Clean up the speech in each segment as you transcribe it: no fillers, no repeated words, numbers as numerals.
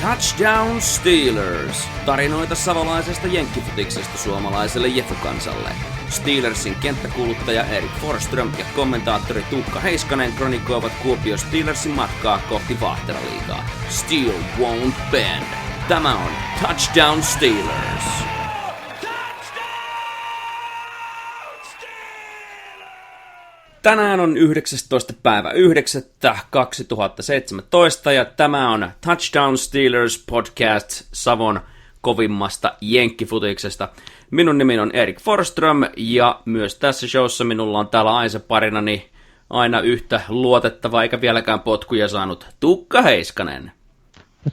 Touchdown Steelers! Tarinoita savolaisesta jenkkifutiksesta suomalaiselle jefukansalle. Steelersin kenttäkuluttaja Erik Forsström ja kommentaattori Tuukka Heiskanen kronikoivat Kuopio Steelersin matkaa kohti Vaahteraliigaa. Steel won't bend. Tämä on Touchdown Steelers! Tänään on 19.9.2017 ja tämä on Touchdown Steelers podcast Savon kovimmasta jenkkifutiksesta. Minun nimi on Erik Forsström ja myös tässä showssa minulla on täällä aisaparinani aina yhtä luotettava eikä vieläkään potkuja saanut Tuukka Heiskanen.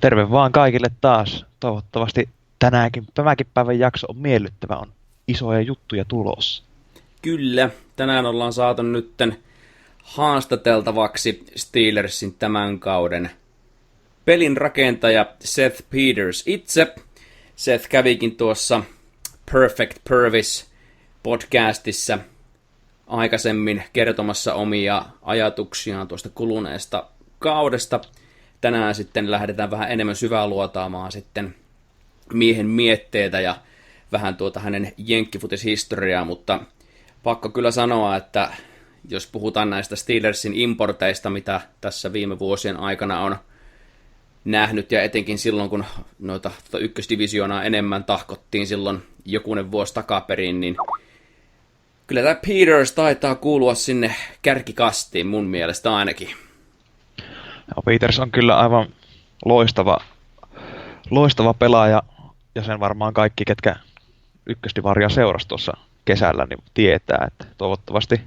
Terve vaan kaikille taas. Toivottavasti tämänkin päivän jakso on miellyttävä, on isoja juttuja tulossa. Kyllä, tänään ollaan saatu nytten haastateltavaksi Steelersin tämän kauden pelin rakentaja Seth Peters itse. Seth kävikin tuossa Perfect Purvis podcastissa aikaisemmin kertomassa omia ajatuksiaan tuosta kuluneesta kaudesta. Tänään sitten lähdetään vähän enemmän syväluotaamaan sitten miehen mietteitä ja vähän hänen jenkkifutishistoriaa, mutta pakko kyllä sanoa, että jos puhutaan näistä Steelersin importeista, mitä tässä viime vuosien aikana on nähnyt, ja etenkin silloin, kun noita ykkösdivisioonaa enemmän tahkottiin silloin jokunen vuosi takaperin, niin kyllä tämä Peters taitaa kuulua sinne kärkikastiin mun mielestä ainakin. No, Peters on kyllä aivan loistava pelaaja, ja sen varmaan kaikki, ketkä ykkösdivaria seurasi tuossa kesällä, niin tietää, että toivottavasti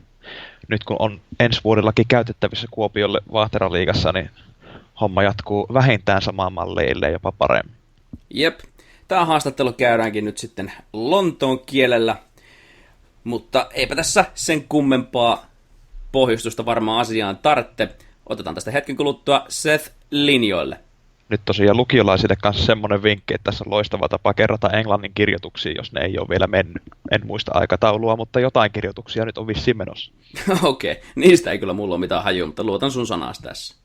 nyt kun on ensi vuodellakin käytettävissä Kuopiolle Vaahteraliigassa, niin homma jatkuu vähintään samaan malleille, jopa paremmin. Jep, tämä haastattelu käydäänkin nyt sitten Lontoon kielellä, mutta eipä tässä sen kummempaa pohjustusta varmaan asiaan tarvitse. Otetaan tästä hetken kuluttua Seth linjoille. Nyt tosiaan lukiolaisille kanssa semmoinen vinkki, että tässä on loistava tapa kerrata englannin kirjoituksia, jos ne ei ole vielä mennyt. En muista aikataulua, mutta jotain kirjoituksia nyt on vissiin menossa. Okei, niistä ei kyllä mulla ole mitään hajua, mutta luotan sun sanas tässä.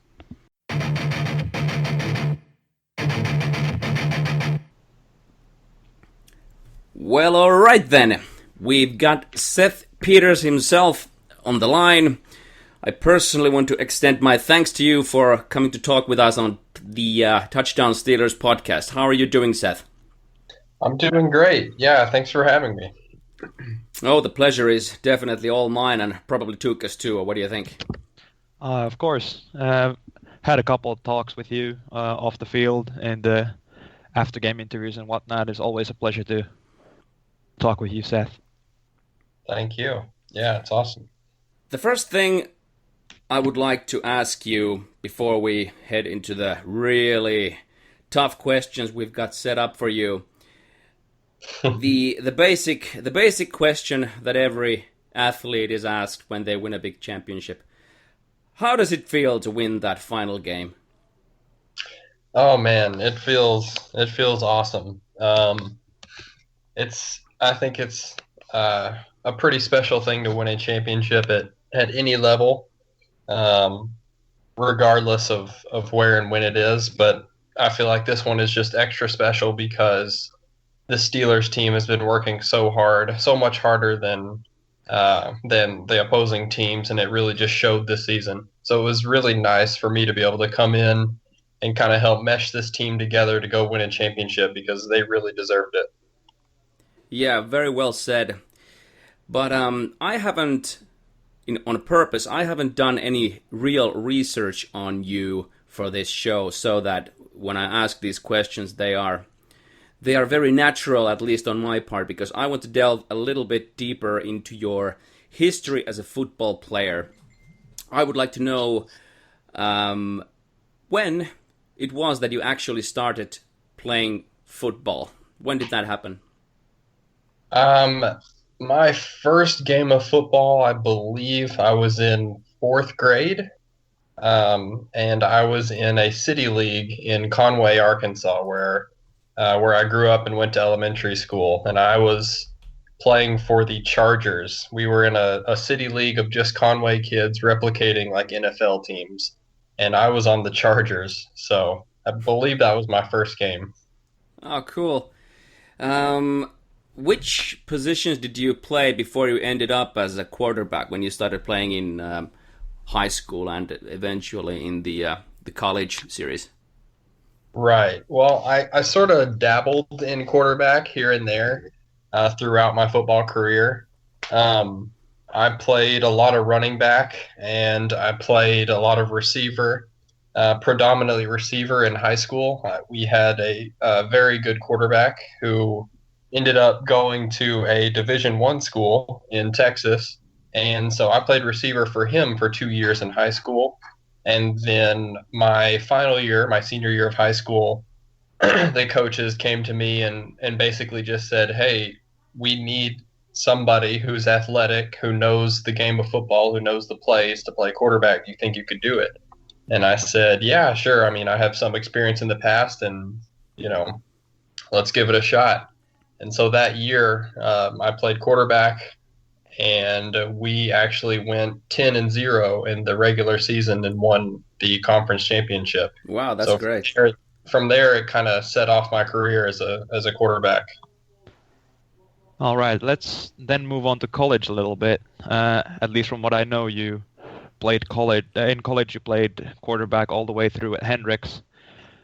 Well, all right then. We've got Seth Peters himself on the line. I personally want to extend my thanks to you for coming to talk with us on the Touchdown Steelers podcast. How are you doing, Seth? I'm doing great. Yeah, thanks for having me. Oh, the pleasure is definitely all mine and probably Tuukka's too. What do you think? Of course. Had a couple of talks with you off the field and after game interviews and whatnot. It's always a pleasure to talk with you, Seth. Thank you. Yeah, it's awesome. The first thing I would like to ask you before we head into the really tough questions we've got set up for you. the basic question that every athlete is asked when they win a big championship. How does it feel to win that final game? Oh man, it feels awesome. I think it's a pretty special thing to win a championship at any level. Regardless of where and when it is, but I feel like this one is just extra special because the Steelers team has been working so hard, so much harder than the opposing teams, and it really just showed this season. So it was really nice for me to be able to come in and kind of help mesh this team together to go win a championship because they really deserved it. Yeah, very well said. But I haven't, on purpose, I haven't done any real research on you for this show, so that when I ask these questions, they are very natural, at least on my part, because I want to delve a little bit deeper into your history as a football player. I would like to know when it was that you actually started playing football. When did that happen? My first game of football, I believe I was in 4th grade, and I was in a city league in Conway, Arkansas, where I grew up and went to elementary school, and I was playing for the Chargers. We were in a city league of just Conway kids replicating like NFL teams, and I was on the Chargers. So I believe that was my first game. Oh, cool. Um, which positions did you play before you ended up as a quarterback when you started playing in high school and eventually in the college series? Right. Well, I sort of dabbled in quarterback here and there throughout my football career. Um, I played a lot of running back and I played a lot of receiver, predominantly receiver in high school. We had a very good quarterback who ended up going to a Division I school in Texas, and so I played receiver for him for 2 years in high school. And then my final year, my senior year of high school, the coaches came to me and basically just said, "Hey, we need somebody who's athletic, who knows the game of football, who knows the plays to play quarterback. Do you think you could do it?" And I said, "Yeah, sure. I mean, I have some experience in the past, and you know, let's give it a shot." And so that year, I played quarterback, and we actually went 10-0 in the regular season and won the conference championship. Wow, that's So great. from there, it kind of set off my career as a quarterback. All right, let's then move on to college a little bit. At least from what I know, you played college in college. You played quarterback all the way through at Hendrix.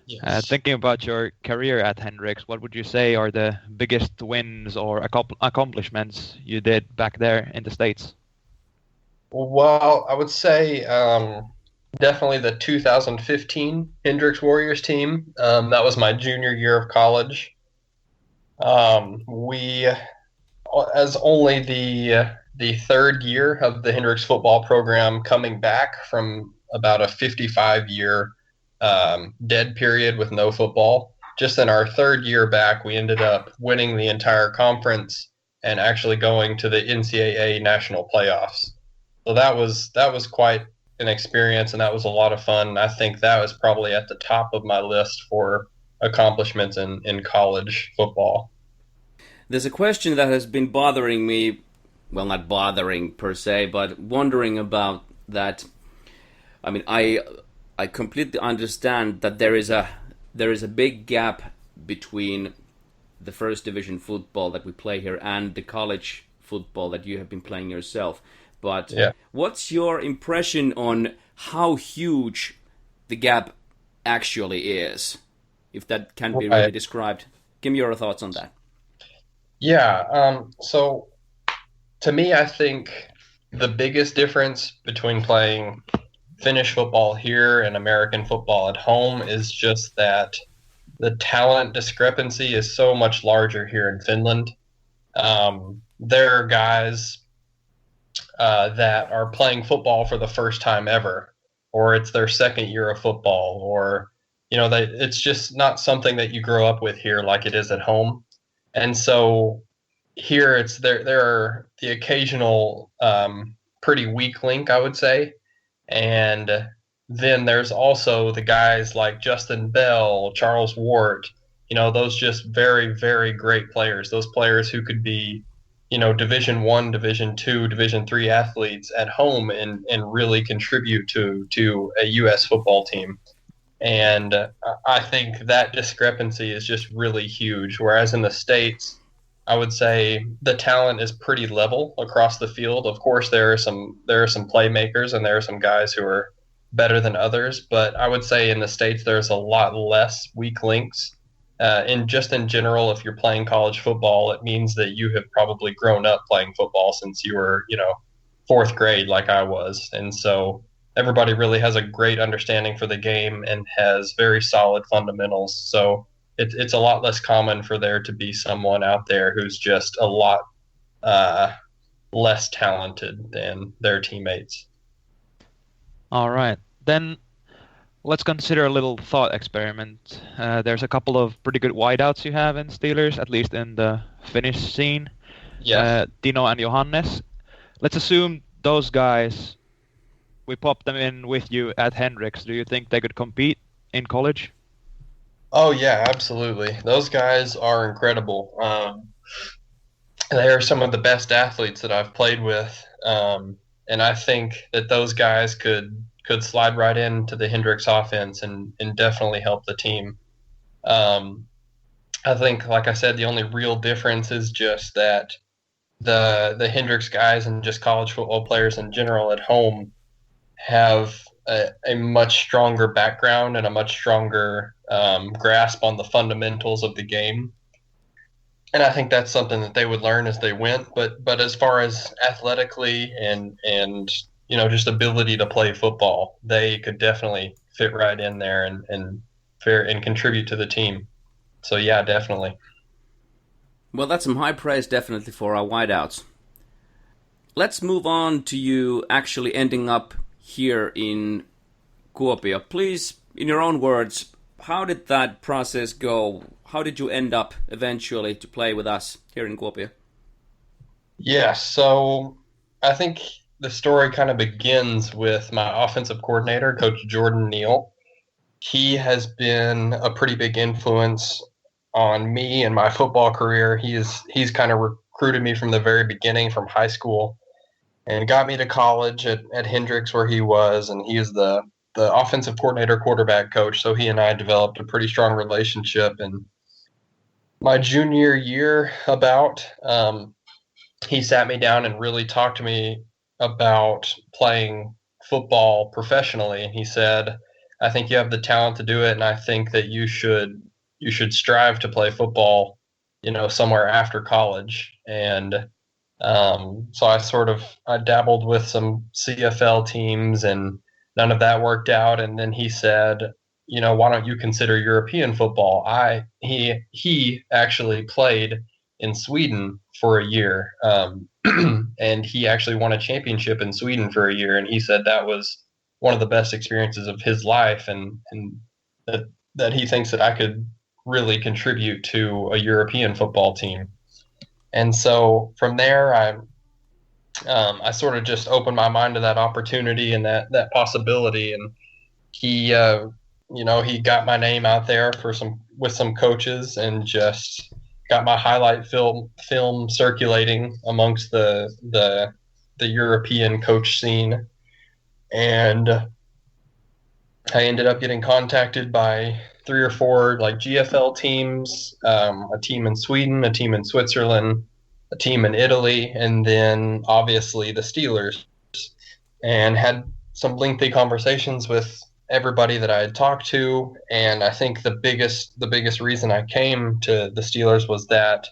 Yes. Thinking about your career at Hendrix, what would you say are the biggest wins or accomplishments you did back there in the States? Well, I would say definitely the 2015 Hendrix Warriors team. That was my junior year of college. We, as only the third year of the Hendrix football program, coming back from about a 55-year dead period with no football. Just in our third year back, we ended up winning the entire conference and actually going to the NCAA national playoffs. So that was quite an experience, and that was a lot of fun. I think that was probably at the top of my list for accomplishments in college football. There's a question that has been bothering me, well, not bothering per se, but wondering about that. I mean, I completely understand that there is a big gap between the first division football that we play here and the college football that you have been playing yourself. But Yeah. what's your impression on how huge the gap actually is? If that can be really Right. described, give me your thoughts on that. Yeah. So to me, I think the biggest difference between playing Finnish football here and American football at home is just that the talent discrepancy is so much larger here in Finland. There are guys that are playing football for the first time ever, or it's their second year of football, or it's just not something that you grow up with here like it is at home. And so here it's there are the occasional pretty weak link, I would say, and then there's also the guys like Justin Bell, Charles Ward, those just very, very great players. Those players who could be, Division I, Division II, Division III athletes at home and really contribute to a U.S. football team. And I think that discrepancy is just really huge. Whereas in the States, I would say the talent is pretty level across the field. Of course, there are some playmakers and there are some guys who are better than others, but I would say in the States there's a lot less weak links. In general, if you're playing college football, it means that you have probably grown up playing football since you were, fourth grade, like I was, and so everybody really has a great understanding for the game and has very solid fundamentals. So it's a lot less common for there to be someone out there who's just a lot uh, less talented than their teammates. All right, then let's consider a little thought experiment. There's a couple of pretty good wideouts you have in Steelers, at least in the Finnish scene. Yeah. Dino and Johannes. Let's assume those guys, we pop them in with you at Hendrix. Do you think they could compete in college? Oh yeah, absolutely. Those guys are incredible. They are some of the best athletes that I've played with, and I think that those guys could slide right into the Hendricks offense and definitely help the team. I think, like I said, the only real difference is just that the Hendricks guys and just college football players in general at home have a much stronger background and a much stronger grasp on the fundamentals of the game. And I think that's something that they would learn as they went. But as far as athletically and just ability to play football, they could definitely fit right in there and contribute to the team. So yeah, definitely. Well, that's some high praise definitely for our wideouts. Let's move on to you actually ending up here in Kuopio. Please, in your own words, how did that process go? How did you end up eventually to play with us here in Kuopio? Yeah, so I think the story kind of begins with my offensive coordinator, Coach Jordan Neal. He has been a pretty big influence on me and my football career. He's kind of recruited me from the very beginning, from high school, and got me to college at Hendricks where he was, and he is the offensive coordinator, quarterback coach. So he and I developed a pretty strong relationship. And my junior year, he sat me down and really talked to me about playing football professionally. And he said, "I think you have the talent to do it, and I think that you should strive to play football, somewhere after college." And so I dabbled with some CFL teams, and none of that worked out. And then he said, "Why don't you consider European football?" He actually played in Sweden for a year, and he actually won a championship in Sweden for a year. And he said that was one of the best experiences of his life, and that he thinks that I could really contribute to a European football team. And so from there, I sort of just opened my mind to that opportunity and that possibility. And he got my name out there with some coaches, and just got my highlight film circulating amongst the European coach scene. And I ended up getting contacted by 3 or 4 like GFL teams, a team in Sweden, a team in Switzerland, a team in Italy, and then obviously the Steelers, and had some lengthy conversations with everybody that I had talked to. And I think the biggest reason I came to the Steelers was that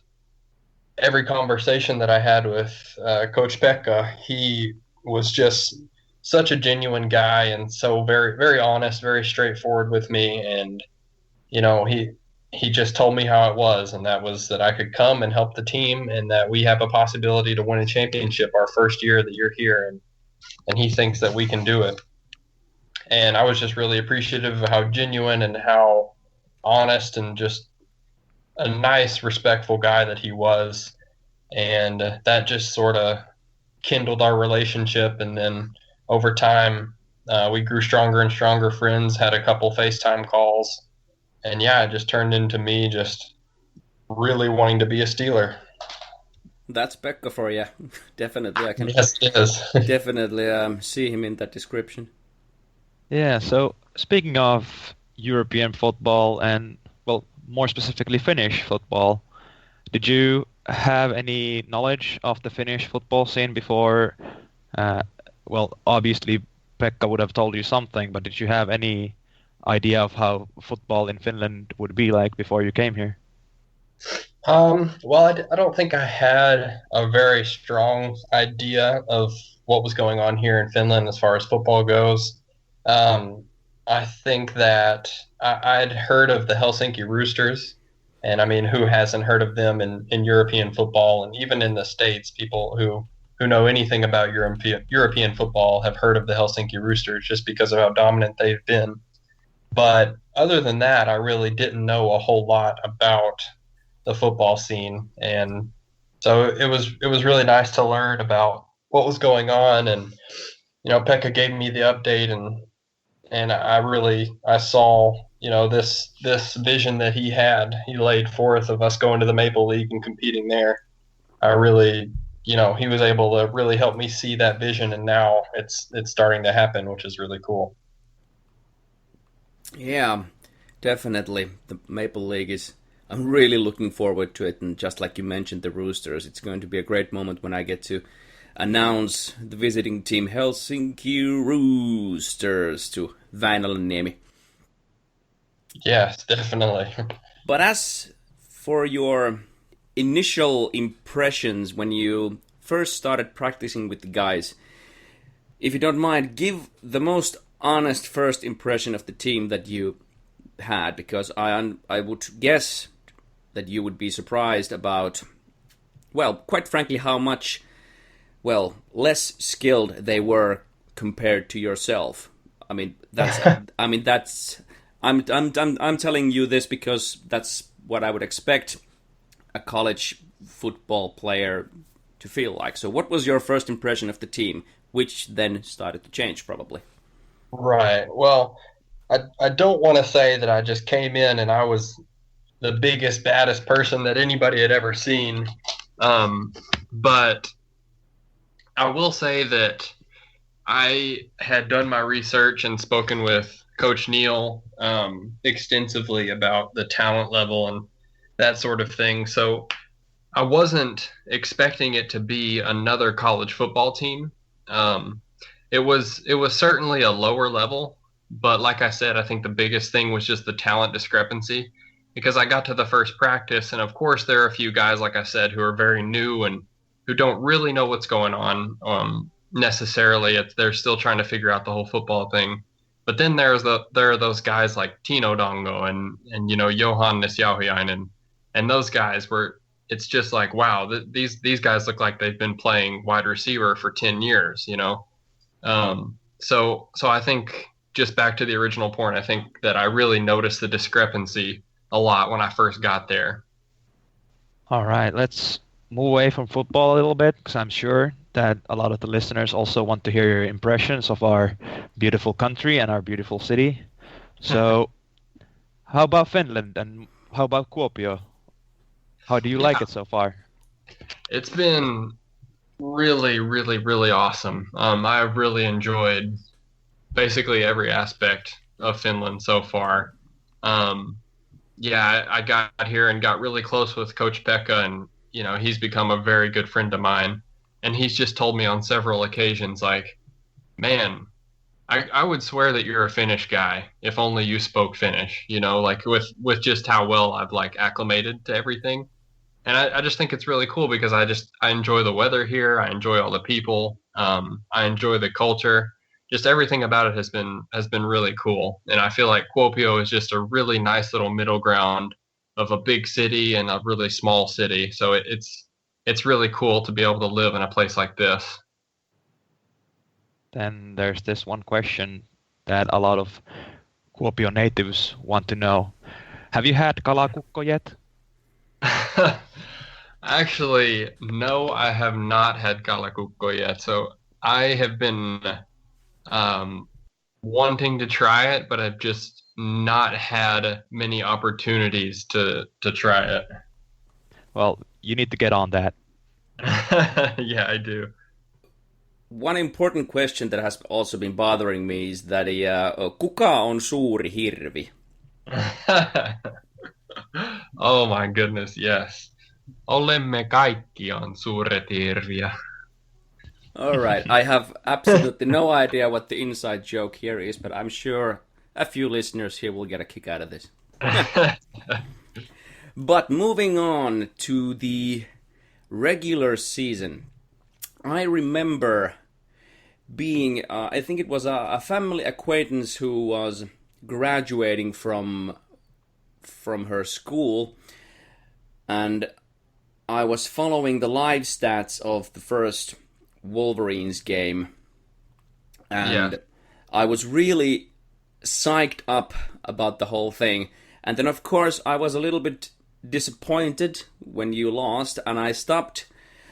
every conversation that I had with Coach Pekka, he was just such a genuine guy, and so very, very honest, very straightforward with me. And he just told me how it was, and that was that I could come and help the team, and that we have a possibility to win a championship our first year that you're here, and he thinks that we can do it. And I was just really appreciative of how genuine and how honest and just a nice, respectful guy that he was. And that just sort of kindled our relationship. And then over time, we grew stronger and stronger friends, had a couple FaceTime calls. And yeah, it just turned into me just really wanting to be a Steeler. That's Pekka for you. Definitely, I can Yes, it is. definitely see him in that description. Yeah, so speaking of European football and, well, more specifically Finnish football, did you have any knowledge of the Finnish football scene before? Well, obviously Pekka would have told you something, but did you have any idea of how football in Finland would be like before you came here? Well, I don't think I had a very strong idea of what was going on here in Finland as far as football goes. I think that I'd heard of the Helsinki Roosters, and I mean, who hasn't heard of them in European football? And even in the States, people who know anything about European football have heard of the Helsinki Roosters just because of how dominant they've been. But other than that, I really didn't know a whole lot about the football scene. And so it was really nice to learn about what was going on. And Pekka gave me the update, and I saw this vision that he laid forth of us going to the Maple League and competing there. I really he was able to really help me see that vision, and now it's starting to happen, which is really cool. Yeah, definitely. The Maple League is. I'm really looking forward to it, and just like you mentioned, the Roosters, it's going to be a great moment when I get to announce the visiting team Helsinki Roosters to Väinäläniemi. Yes, definitely. But as for your initial impressions when you first started practicing with the guys, if you don't mind, give the most honest first impression of the team that you had, because I would guess that you would be surprised about, well, quite frankly, how much, well, less skilled they were compared to yourself. I mean, I'm telling you this because that's what I would expect a college football player to feel like. So what was your first impression of the team, which then started to change probably? Right. Well, I don't want to say that I just came in and I was the biggest, baddest person that anybody had ever seen. But I will say that I had done my research and spoken with Coach Neal extensively about the talent level and that sort of thing. So I wasn't expecting it to be another college football team. Um, it was certainly a lower level, but like I said, I think the biggest thing was just the talent discrepancy because I got to the first practice, and of course there are a few guys, like I said, who are very new and who don't really know what's going on necessarily. They're still trying to figure out the whole football thing. But then there are those guys like Tino Dongo and Johan Nisjauhiainen and those guys where it's just like wow, these guys look like they've been playing wide receiver for 10 years. So I think just back to the original point, I think that I really noticed the discrepancy a lot when I first got there. All right, let's move away from football a little bit because I'm sure that a lot of the listeners also want to hear your impressions of our beautiful country and our beautiful city. So, how about Finland and how about Kuopio? How do you like Yeah, it so far? it's been really, really, really awesome. I've really enjoyed basically every aspect of Finland so far. Um, yeah, I got here and got really close with Coach Pekka, and he's become a very good friend of mine. And he's just told me on several occasions, like, man, I would swear that you're a Finnish guy if only you spoke Finnish. Like with just how well I've like acclimated to everything. And I just think it's really cool because I enjoy the weather here. I enjoy all the people. I enjoy the culture. Just everything about it has been really cool. And I feel like Kuopio is just a really nice little middle ground of a big city and a really small city. So it's really cool to be able to live in a place like this. Then there's this one question that a lot of Kuopio natives want to know. Have you had kalakukko yet? Actually, no, I have not had kalakukko yet. So I have been um, wanting to try it, but I've just not had many opportunities to try it. Well, you need to get on that. Yeah, I do. One important question that has also been bothering me is that kuka on suuri hirvi? Oh my goodness, yes. Olemme kaikkiaan suuret hirviä. All right, I have absolutely no idea what the inside joke here is, but I'm sure a few listeners here will get a kick out of this. But moving on to the regular season, I remember being, I think it was a family acquaintance who was graduating from her school, and I was following the live stats of the first Wolverines game, and Yeah. I was really psyched up about the whole thing. And then, of course, I was a little bit disappointed when you lost, and I stopped.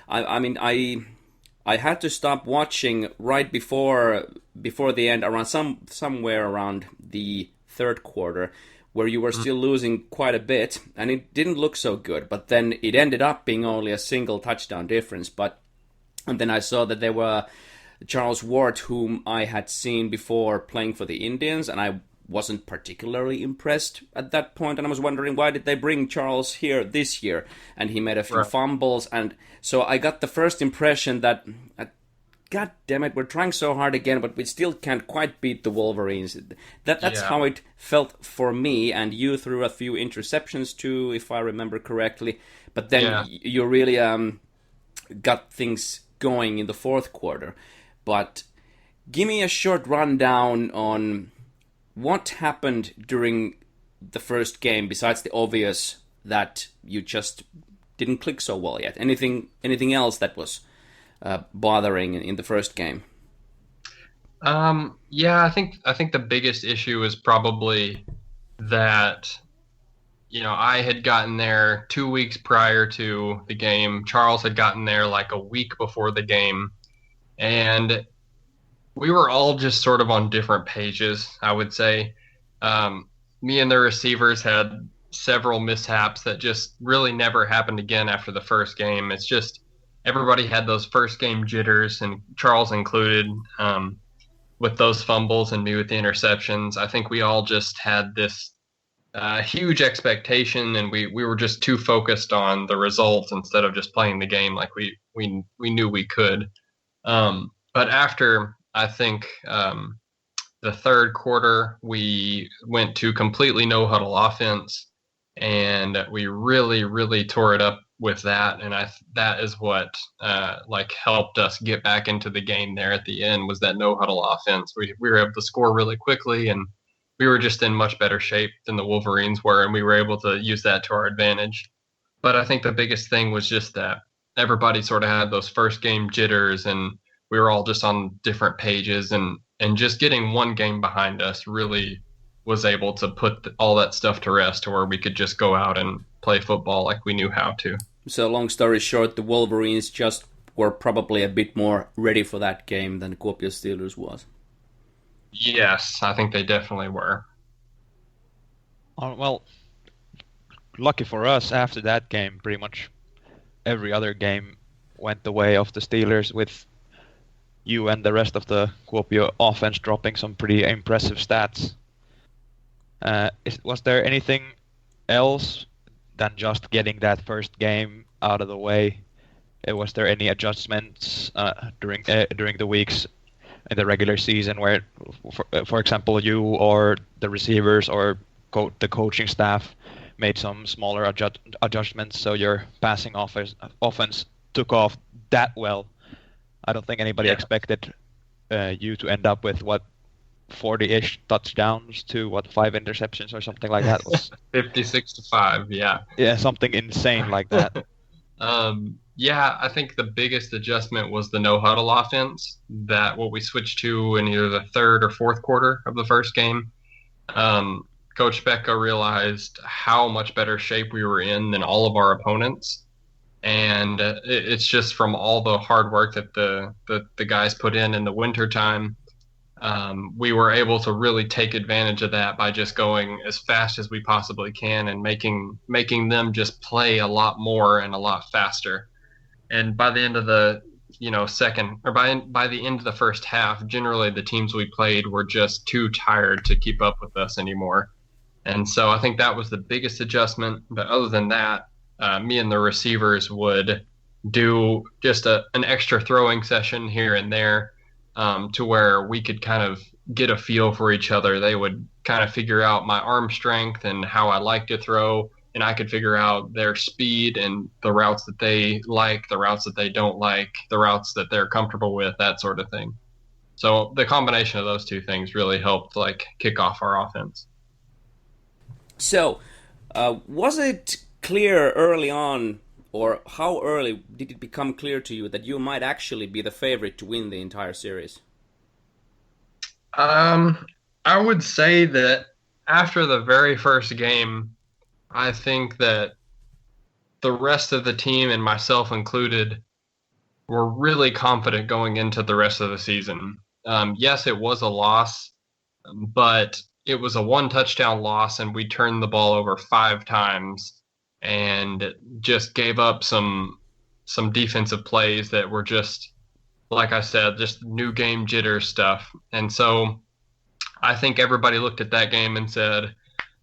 I had to stop watching right before the end, around somewhere around the third quarter, where you were still losing quite a bit, and it didn't look so good. But then it ended up being only a single touchdown difference. But And then I saw that there were Charles Ward, whom I had seen before playing for the Indians, and I wasn't particularly impressed at that point, and I was wondering why did they bring Charles here this year, and he made a few fumbles, and so I got the first impression that, God damn it, we're trying so hard again, but we still can't quite beat the Wolverines. That's how it felt for me, and you threw a few interceptions too, if I remember correctly, but then you really got things going in the fourth quarter. But give me a short rundown on what happened during the first game, besides the obvious that you just didn't click so well yet. Anything else that was bothering in the first game? I think the biggest issue is probably that, I had gotten there 2 weeks prior to the game. Charles had gotten there like a week before the game, and we were all just sort of on different pages, I would say. Me and the receivers had several mishaps that just really never happened again after the first game. It's just everybody had those first game jitters, and Charles included, with those fumbles and me with the interceptions. I think we all just had this huge expectation, and we were just too focused on the result instead of just playing the game like we knew we could. But after, I think, the third quarter, we went to completely no-huddle offense, and we really, really tore it up with that. And that is what helped us get back into the game there at the end, was that no-huddle offense. We were able to score really quickly, and we were just in much better shape than the Wolverines were, and we were able to use that to our advantage. But I think the biggest thing was just that everybody sort of had those first game jitters, and we were all just on different pages, and just getting one game behind us really was able to put all that stuff to rest, to where we could just go out and play football like we knew how to. So long story short, the Wolverines just were probably a bit more ready for that game than Kuopio Steelers was. Yes, I think they definitely were. Well, lucky for us, after that game, pretty much every other game went the way of the Steelers, with you and the rest of the Kuopio offense dropping some pretty impressive stats. Was there anything else than just getting that first game out of the way? Was there any adjustments during the weeks in the regular season where, for example, you or the receivers or the coaching staff made some smaller adjustments so your passing offense took off that well? I don't think anybody expected you to end up with 40-ish touchdowns to 5 interceptions or something like that. 56-5, yeah. Yeah, something insane like that. I think the biggest adjustment was the no-huddle offense, that what we switched to in either the third or fourth quarter of the first game. Coach Becca realized how much better shape we were in than all of our opponents. And it's just from all the hard work that the guys put in the wintertime. We were able to really take advantage of that by just going as fast as we possibly can and making them just play a lot more and a lot faster. And by the end of the by the end of the first half, generally the teams we played were just too tired to keep up with us anymore. And so I think that was the biggest adjustment. But other than that, me and the receivers would do just an extra throwing session here and there, to where we could kind of get a feel for each other. They would kind of figure out my arm strength and how I like to throw, and I could figure out their speed and the routes that they like, the routes that they don't like, the routes that they're comfortable with, that sort of thing. So the combination of those two things really helped kick off our offense. So, was it clear early on, or how early did it become clear to you that you might actually be the favorite to win the entire series? I would say that after the very first game, I think that the rest of the team, and myself included, were really confident going into the rest of the season. Yes, it was a loss, but it was a 1-touchdown loss, and we turned the ball over 5 times and just gave up some defensive plays that were just like I said, just new game jitter stuff. And so I think everybody looked at that game and said,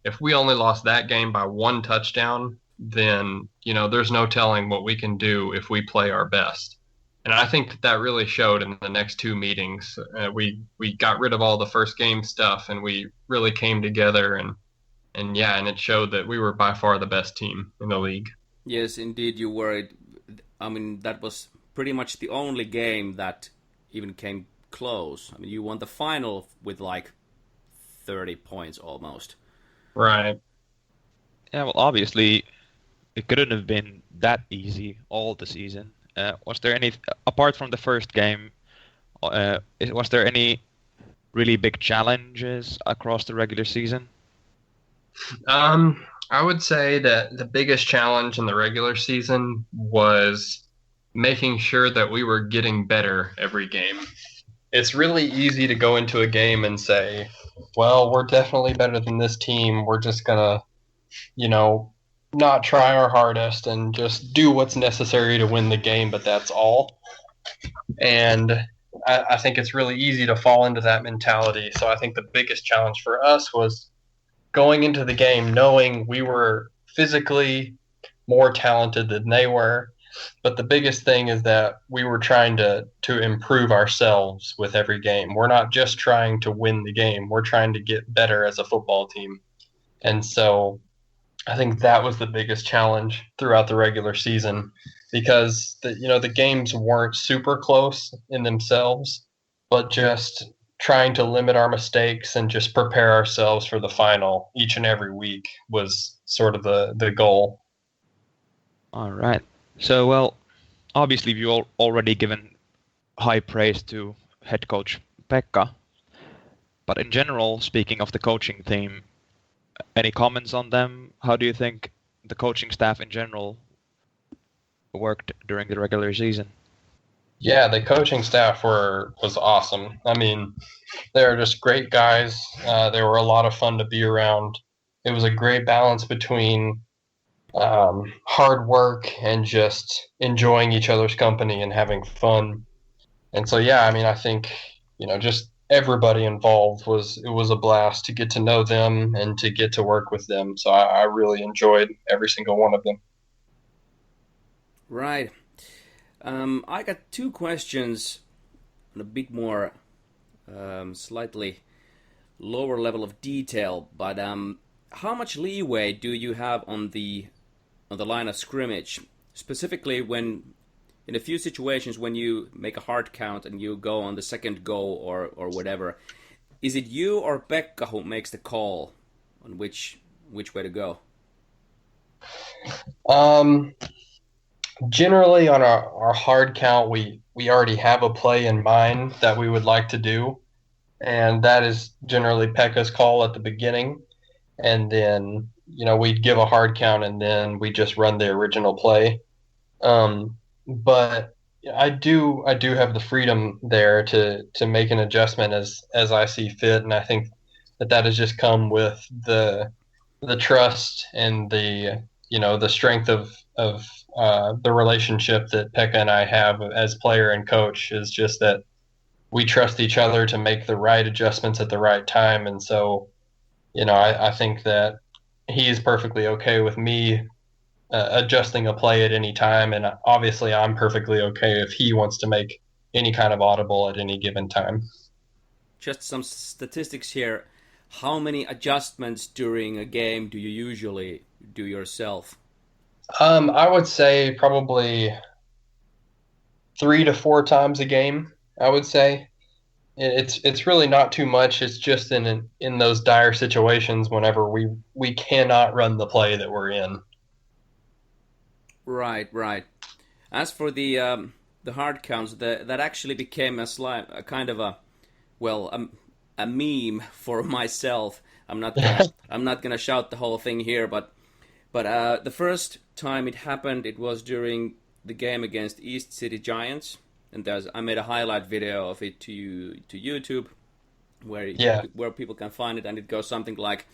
if we only lost that game by one touchdown, then, there's no telling what we can do if we play our best. And I think that really showed in the next two meetings. We got rid of all the first game stuff, and we really came together, and it showed that we were by far the best team in the league. Yes, indeed, you were. I mean, that was pretty much the only game that even came close. I mean, you won the final with like 30 points almost. Right. Yeah, well, obviously, it couldn't have been that easy all the season. Was there any, apart from the first game, was there any really big challenges across the regular season? I would say that the biggest challenge in the regular season was making sure that we were getting better every game. It's really easy to go into a game and say, well, we're definitely better than this team. We're just going to, not try our hardest and just do what's necessary to win the game, but that's all. And I think it's really easy to fall into that mentality. So I think the biggest challenge for us was going into the game knowing we were physically more talented than they were. But the biggest thing is that we were trying to improve ourselves with every game. We're not just trying to win the game. We're trying to get better as a football team. And so I think that was the biggest challenge throughout the regular season because the games weren't super close in themselves, but just trying to limit our mistakes and just prepare ourselves for the final each and every week was sort of the goal. All right. So, well, obviously you already given high praise to head coach Pekka, but in general, speaking of the coaching team, any comments on them? How do you think the coaching staff in general worked during the regular season? Yeah, the coaching staff was awesome. I mean, they were just great guys. They were a lot of fun to be around. It was a great balance between hard work and just enjoying each other's company and having fun. And so, yeah, I mean, I think, just everybody involved it was a blast to get to know them and to get to work with them. So I really enjoyed every single one of them. Right. I got two questions on a bit more slightly lower level of detail, but how much leeway do you have on the line of scrimmage, specifically when in a few situations when you make a hard count and you go on the second go or whatever, is it you or Pekka who makes the call on which way to go? Generally on our hard count, we already have a play in mind that we would like to do, and that is generally Pekka's call at the beginning. And then, we'd give a hard count and then we just run the original play. But I do have the freedom there to make an adjustment as I see fit, and I think that has just come with the trust and the strength of the relationship that Pekka and I have as player and coach is just that we trust each other to make the right adjustments at the right time, and so I think that he is perfectly okay with me adjusting a play at any time, and obviously I'm perfectly okay if he wants to make any kind of audible at any given time. Just some statistics here. How many adjustments during a game do you usually do yourself? I would say probably 3 to 4 times a game. I would say it's really not too much. It's just in those dire situations whenever we cannot run the play that we're in. Right. As for the hard counts, that actually became a kind of a meme for myself. I'm not gonna shout the whole thing here, but the first time it happened, it was during the game against East City Giants, and I made a highlight video of it to YouTube, where people can find it, and it goes something like.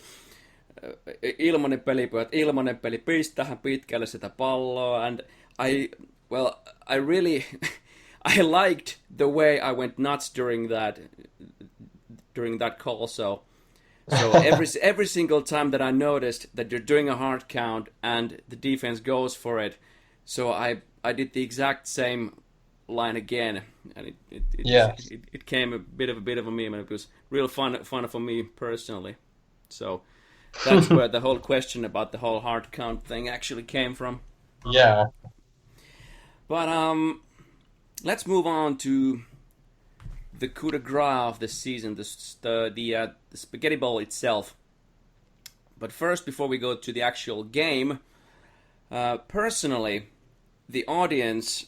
Ilmanen peli, pistää pitkälle sitä palloa, and I really I liked the way I went nuts during that call. So every single time that I noticed that you're doing a hard count and the defense goes for it, so I did the exact same line again, and it came a bit of a meme, and it was real fun for me personally. So that's where the whole question about the whole hard count thing actually came from. Yeah. But let's move on to the coup de grace of the season, the Spaghetti Bowl itself. But first, before we go to the actual game, personally, the audience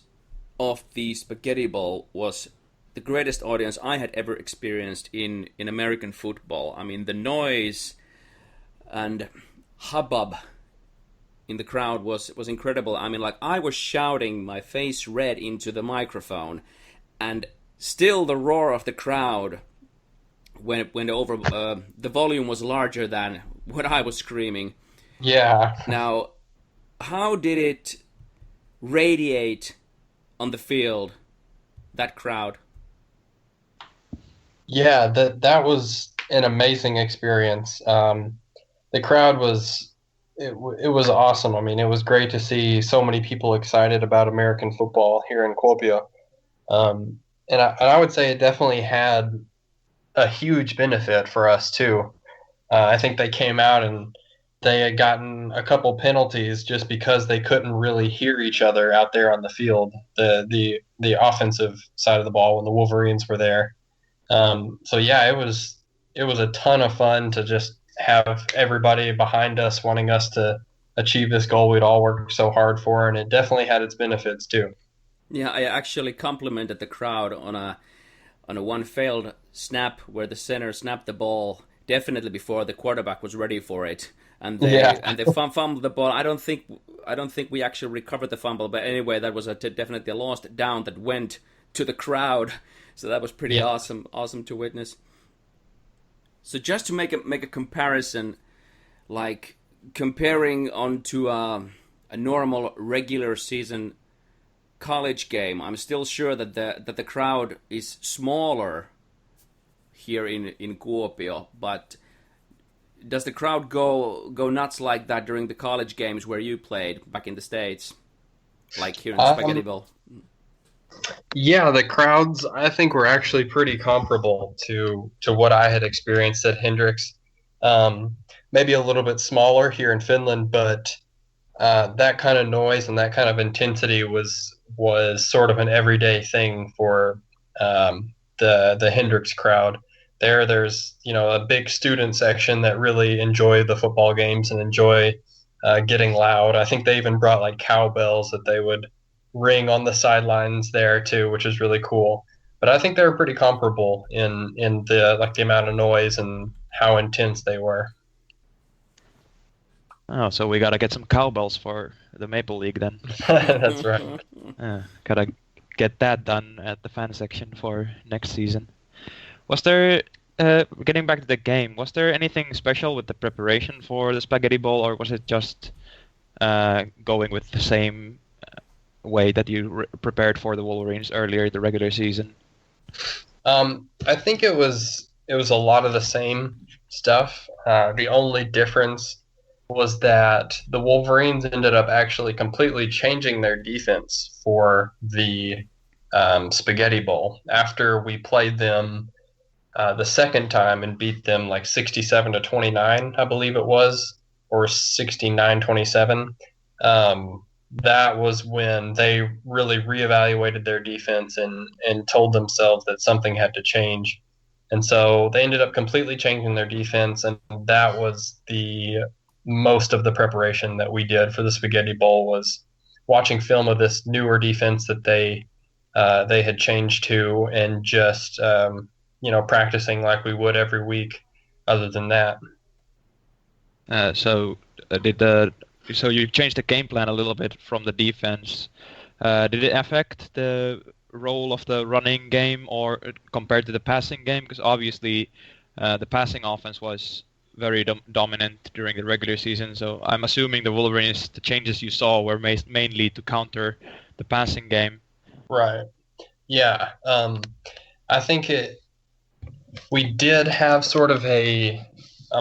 of the Spaghetti Bowl was the greatest audience I had ever experienced in American football. I mean, the noise and hubbub in the crowd was incredible. I mean, like, I was shouting my face red into the microphone, and still the roar of the crowd when the volume was larger than what I was screaming. Yeah. Now, how did it radiate on the field, that crowd? Yeah, that was an amazing experience. The crowd it was awesome. I mean, it was great to see so many people excited about American football here in Kuopio. And I would say it definitely had a huge benefit for us too. I think they came out and they had gotten a couple penalties just because they couldn't really hear each other out there on the field, the offensive side of the ball when the Wolverines were there. So yeah, it was a ton of fun to just have everybody behind us wanting us to achieve this goal we'd all worked so hard for, and it definitely had its benefits too. Yeah, I actually complimented the crowd on a one failed snap where the center snapped the ball definitely before the quarterback was ready for it, and they fumbled the ball. I don't think we actually recovered the fumble, but anyway, that was definitely a lost down that went to the crowd. So that was pretty awesome to witness. So just to make a comparison, like comparing onto a normal regular season college game, I'm still sure that the crowd is smaller here in Kuopio, but does the crowd go nuts like that during the college games where you played back in the States, like here in Spaghetti Bowl? Yeah, the crowds I think were actually pretty comparable to what I had experienced at Hendrix. Maybe a little bit smaller here in Finland, but that kind of noise and that kind of intensity was sort of an everyday thing for the Hendrix crowd. There's a big student section that really enjoy the football games and enjoy getting loud. I think they even brought like cowbells that they would ring on the sidelines there too, which is really cool. But I think they were pretty comparable in the amount of noise and how intense they were. Oh, so we gotta get some cowbells for the Maple League then. That's right. Gotta get that done at the fan section for next season. Was there, getting back to the game, was there anything special with the preparation for the Spaghetti Bowl, or was it just going with the same way that you prepared for the Wolverines earlier in the regular season? I think it was a lot of the same stuff. The only difference was that the Wolverines ended up actually completely changing their defense for the Spaghetti Bowl after we played them the second time and beat them like 67-29, I believe it was, or 69-27. That was when they really reevaluated their defense and told themselves that something had to change. And so they ended up completely changing their defense, and that was the most of the preparation that we did for the Spaghetti Bowl, was watching film of this newer defense that they had changed to, and just practicing like we would every week. Other than that, so you changed the game plan a little bit from the defense. Did it affect the role of the running game or compared to the passing game? Because obviously the passing offense was very dominant during the regular season. So I'm assuming the changes you saw were mainly to counter the passing game. Right. Yeah, I think we did have sort of a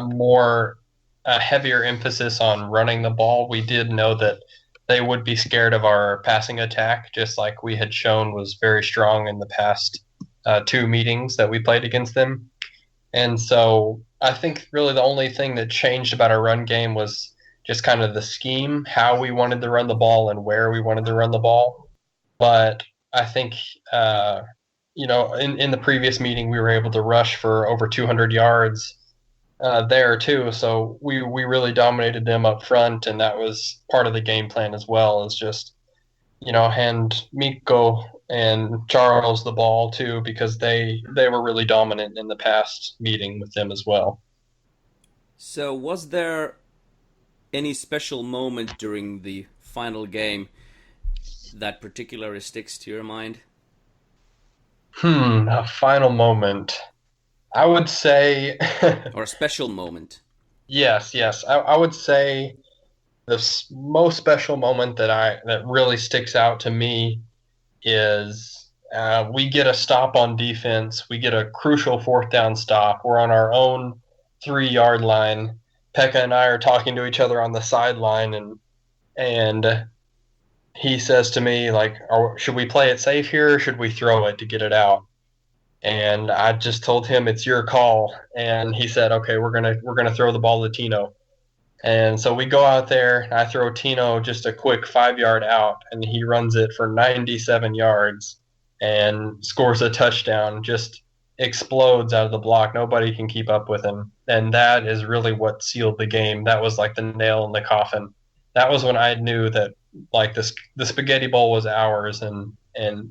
more a heavier emphasis on running the ball. We did know that they would be scared of our passing attack, just like we had shown was very strong in the past two meetings that we played against them. And so I think really the only thing that changed about our run game was just kind of the scheme, how we wanted to run the ball and where we wanted to run the ball. But I think, in the previous meeting, we were able to rush for over 200 yards there too. So we really dominated them up front, and that was part of the game plan as well. Is just hand Miko and Charles the ball too, because they were really dominant in the past meeting with them as well. So, was there any special moment during the final game that particularly sticks to your mind? A final moment. I would say Or a special moment? yes. I would say the most special moment that really sticks out to me is we get a stop on defense. We get a crucial fourth down stop. We're on our own 3 yard line. Pekka and I are talking to each other on the sideline, and he says to me like, "Should we play it safe here, or should we throw it to get it out?" And I just told him it's your call, and he said, "Okay, we're gonna throw the ball to Tino." And so we go out there. I throw Tino just a quick 5 yard out, and he runs it for 97 yards and scores a touchdown. Just explodes out of the block. Nobody can keep up with him. And that is really what sealed the game. That was like the nail in the coffin. That was when I knew that like the spaghetti bowl was ours, and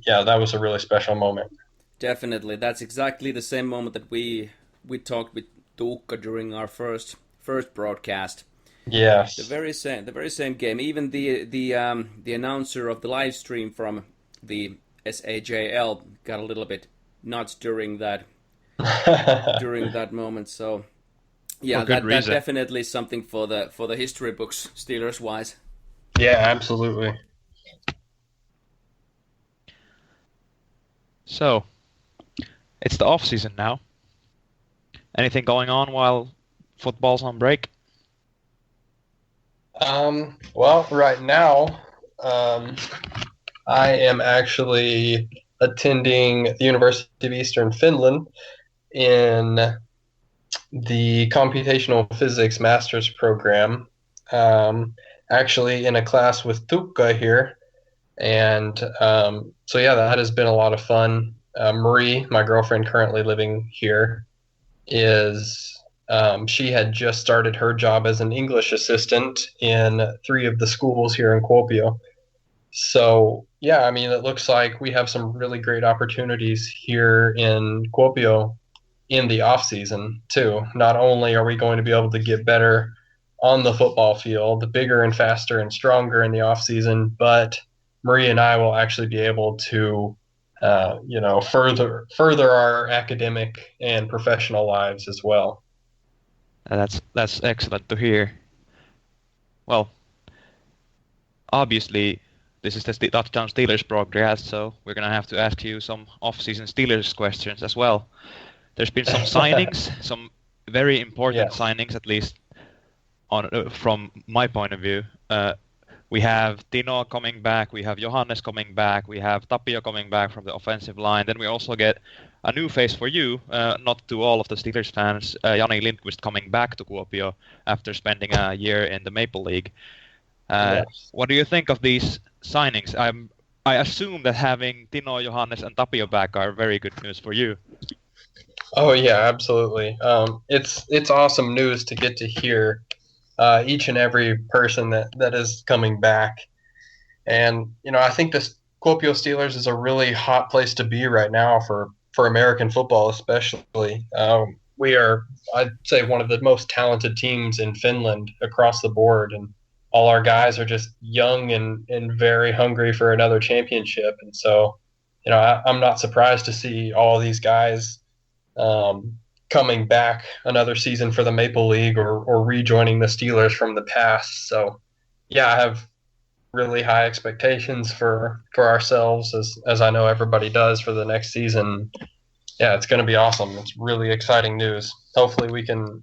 yeah, that was a really special moment. Definitely. That's exactly the same moment that we talked with Tuukka during our first broadcast. Yes. The very same game. Even the announcer of the live stream from the SAJL got a little bit nuts during that moment. So yeah, For good that reason. definitely is something for the history books, Steelers wise. Yeah, absolutely. So, it's the off season now. Anything going on while football's on break? Well, right now, um, I am actually attending the University of Eastern Finland in the computational physics master's program. Actually, in a class with Tukka here, and so yeah, that has been a lot of fun. Marie, my girlfriend currently living here, is she had just started her job as an English assistant in three of the schools here in Kuopio. So yeah, I mean, it looks like we have some really great opportunities here in Kuopio in the off season too. Not only are we going to be able to get better on the football field, bigger and faster and stronger in the off season, but Marie and I will actually be able to, further our academic and professional lives as well. That's excellent to hear. Well, obviously, this is the Touchdown Steelers broadcast, so we're gonna have to ask you some off-season Steelers questions as well. There's been some signings, some very important Yes. signings, at least from my point of view. We have Tino coming back, we have Johannes coming back, we have Tapio coming back from the offensive line. Then we also get a new face for you, not to all of the Steelers fans, Jani Lindqvist coming back to Kuopio after spending a year in the Maple League. Yes. What do you think of these signings? I assume that having Tino, Johannes, and Tapio back are very good news for you. Oh yeah, absolutely. It's awesome news to get to hear each and every person that is coming back. And I think this Kuopio Steelers is a really hot place to be right now for American football, especially. We are, I'd say, one of the most talented teams in Finland across the board, and all our guys are just young and very hungry for another championship. And so, I'm not surprised to see all these guys coming back another season for the Maple League or rejoining the Steelers from the past. So, yeah, I have really high expectations for ourselves, as I know everybody does for the next season. Yeah, it's going to be awesome. It's really exciting news. Hopefully, we can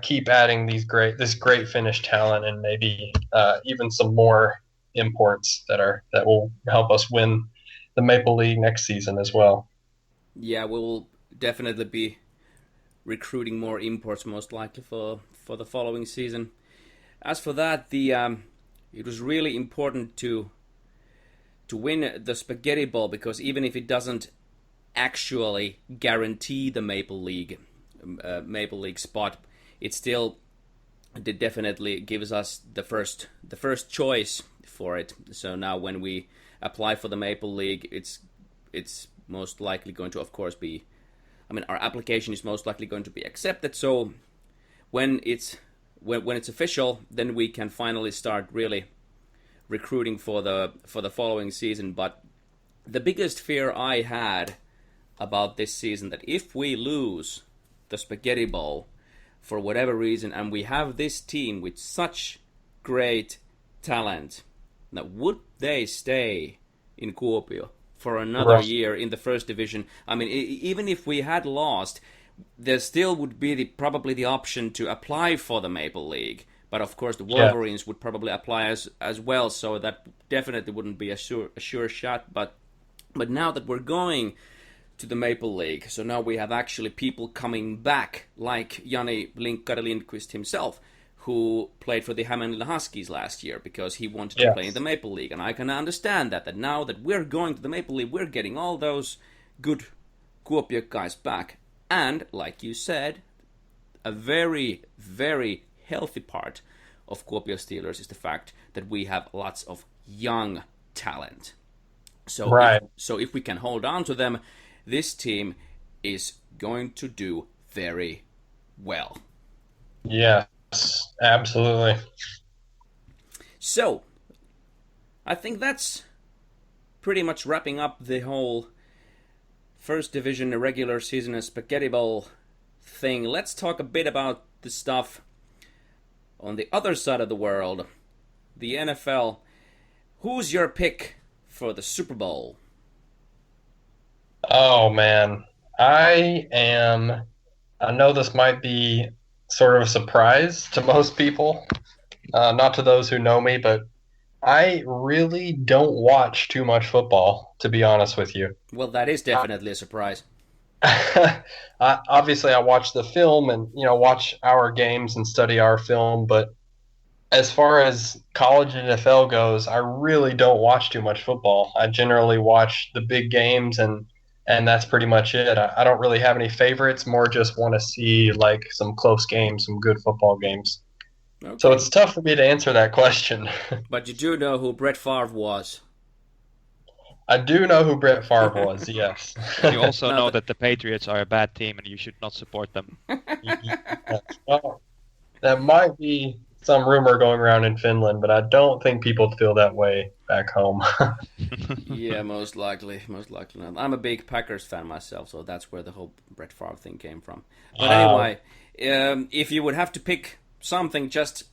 keep adding this great Finnish talent, and maybe even some more imports that will help us win the Maple League next season as well. Yeah, we will definitely be recruiting more imports most likely for the following season. As for that, it was really important to win the Spaghetti Bowl, because even if it doesn't actually guarantee the Maple League spot, it still definitely gives us the first choice for it. So now when we apply for the Maple League, it's most likely going to, of course, be. I mean, our application is most likely going to be accepted. So when it's official, then we can finally start really recruiting for the following season. But the biggest fear I had about this season, that if we lose the Spaghetti Bowl for whatever reason, and we have this team with such great talent, that would they stay in Kuopio for another year in the first division? I mean, even if we had lost, there still would be probably the option to apply for the Maple League. But of course, the Wolverines would probably apply as well, so that definitely wouldn't be a sure shot. But now that we're going to the Maple League, so now we have actually people coming back, like Jani Linkari Lindqvist himself, who played for the Hämeenlinna Huskies last year because he wanted to play in the Maple League. And I can understand that now that we're going to the Maple League, we're getting all those good Kuopio guys back. And, like you said, a very, very healthy part of Kuopio Steelers is the fact that we have lots of young talent. So, if we can hold on to them, this team is going to do very well. Yes, absolutely. So, I think that's pretty much wrapping up the whole first division regular season and Spaghetti Bowl thing. Let's talk a bit about the stuff on the other side of the world, the NFL. Who's your pick for the Super Bowl? Oh man, I know this might be sort of a surprise to most people, not to those who know me, but I really don't watch too much football, to be honest with you. Well, that is definitely a surprise. Obviously, I watch the film and watch our games and study our film, but as far as college and NFL goes, I really don't watch too much football. I generally watch the big games, and that's pretty much it. I don't really have any favorites. More just want to see like some close games, some good football games. Okay. So it's tough for me to answer that question. But you do know who Brett Favre was. I do know who Brett Favre was, yes. You also know that the Patriots are a bad team and you should not support them. Well, that might be some rumor going around in Finland, but I don't think people feel that way back home. Yeah, most likely not. I'm a big Packers fan myself, so that's where the whole Brett Favre thing came from. But anyway, if you would have to pick something, just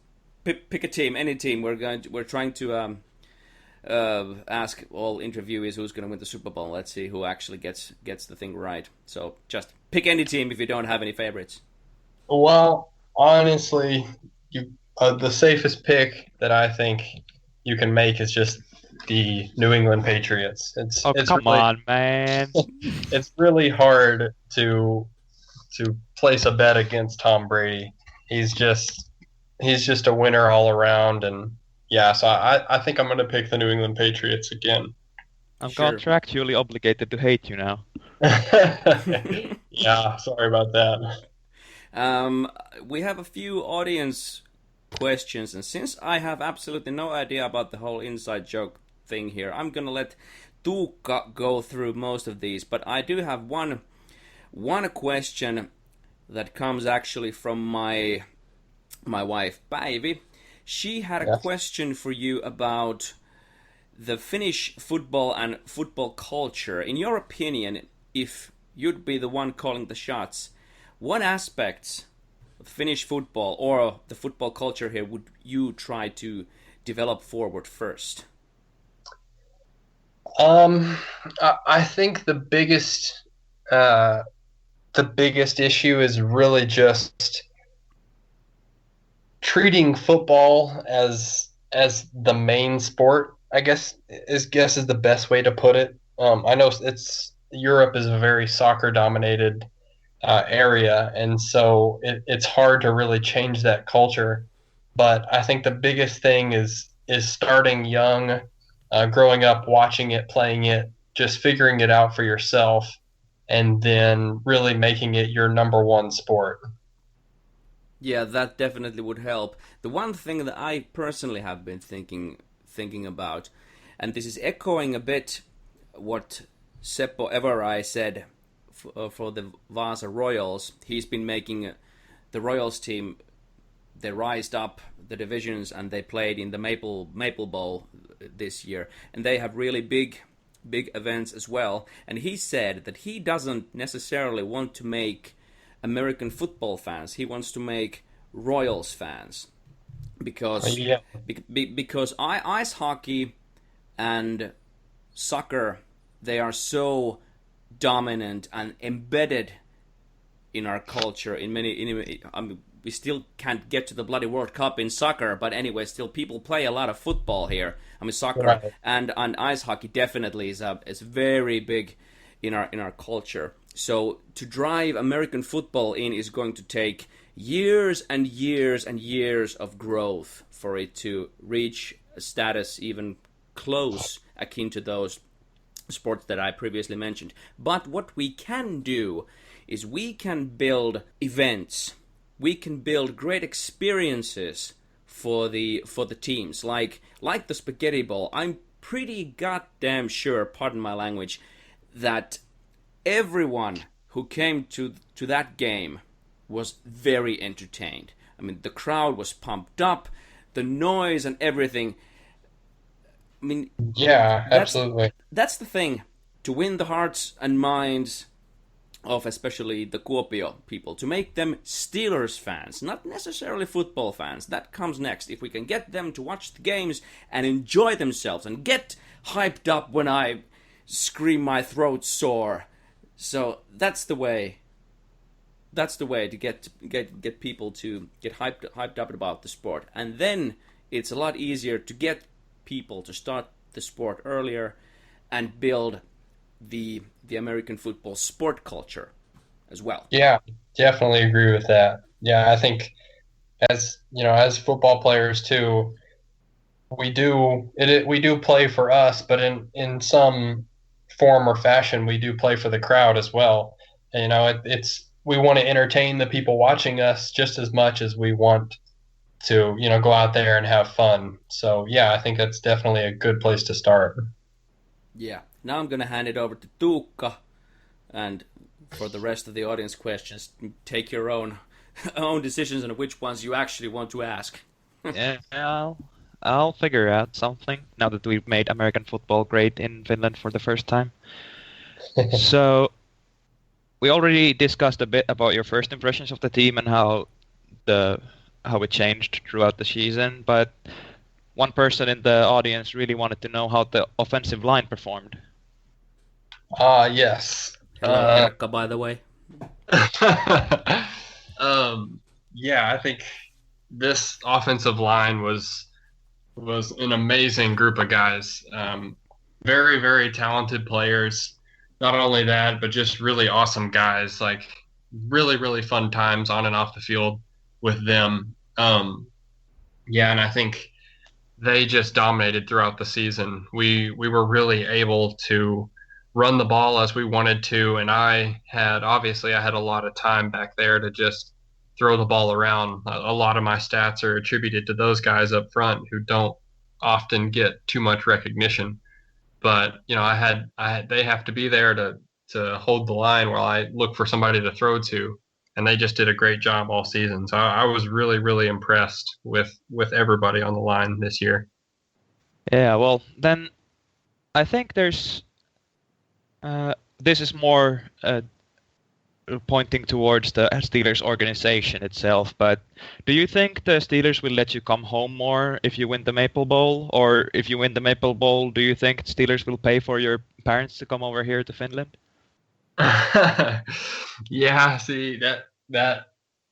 pick a team, any team. We're trying to ask all interviewees who's going to win the Super Bowl. Let's see who actually gets the thing right. So just pick any team if you don't have any favorites. Well, honestly, the safest pick that I think you can make is just the New England Patriots. Come on, man! It's really hard to place a bet against Tom Brady. He's just a winner all around, and yeah. So I think I'm going to pick the New England Patriots again. I'm contractually obligated to hate you now. Yeah, sorry about that. We have a few audience questions, and since I have absolutely no idea about the whole inside joke thing here, I'm gonna let Tuukka go through most of these, but I do have one question that comes actually from my wife Päivi. She had a question for you about the Finnish football and football culture. In your opinion, if you'd be the one calling the shots, what aspects Finnish football or the football culture here would you try to develop forward first? I think the biggest issue is really just treating football as the main sport. I guess is the best way to put it. I know it's Europe is a very soccer dominated area, and so it's hard to really change that culture. But I think the biggest thing is starting young, growing up, watching it, playing it, just figuring it out for yourself, and then really making it your number one sport. Yeah, that definitely would help. The one thing that I personally have been thinking about, and this is echoing a bit what Seppo Everai said for the Vasa Royals. He's been making the Royals team. They rised up the divisions and they played in the Maple Bowl this year, and they have really big events as well. And he said that he doesn't necessarily want to make American football fans. He wants to make Royals fans because Yeah. because ice hockey and soccer, they are so dominant and embedded in our culture. I mean, we still can't get to the bloody World Cup in soccer, but anyway, still people play a lot of football here. I mean, soccer Right. and ice hockey definitely is very big in our culture. So to drive American football in is going to take years and years and years of growth for it to reach a status even close akin to those sports that I previously mentioned. But what we can do is we can build events. We can build great experiences for the teams, like the Spaghetti Bowl. I'm pretty goddamn sure, pardon my language, that everyone who came to that game was very entertained. I mean, the crowd was pumped up, the noise and everything. I mean, Yeah, that's absolutely. that's the thing, to win the hearts and minds of especially the Kuopio people, to make them Steelers fans, not necessarily football fans. That comes next. If we can get them to watch the games and enjoy themselves and get hyped up when I scream my throat sore. So that's the way. That's the way to get people to get hyped up about the sport, and then it's a lot easier to get people to start the sport earlier and build the American football sport culture as well. Yeah, definitely agree with that. Yeah, I think as football players too, we do play for us, but in some form or fashion, we do play for the crowd as well. And, it's we want to entertain the people watching us just as much as we want to, go out there and have fun. So yeah, I think that's definitely a good place to start. Yeah. Now I'm gonna hand it over to Tuukka, and for the rest of the audience questions, take your own own decisions on which ones you actually want to ask. Yeah, I'll figure out something now that we've made American football great in Finland for the first time. So, we already discussed a bit about your first impressions of the team and how it changed throughout the season, but one person in the audience really wanted to know how the offensive line performed. Yes. Hello, Erkka, by the way. Yeah, I think this offensive line was an amazing group of guys. Very, very talented players. Not only that, but just really awesome guys. Like really, really fun times on and off the field with them. Yeah, and I think they just dominated throughout the season. We were really able to run the ball as we wanted to, and I had a lot of time back there to just throw the ball around. A lot of my stats are attributed to those guys up front who don't often get too much recognition. But they have to be there to hold the line while I look for somebody to throw to, and they just did a great job all season. So I was really, really impressed with everybody on the line this year. Yeah, well, then I think there's this is more pointing towards the Steelers organization itself, but do you think the Steelers will let you come home more if you win the Maple Bowl? Or if you win the Maple Bowl, do you think Steelers will pay for your parents to come over here to Finland? Yeah, see that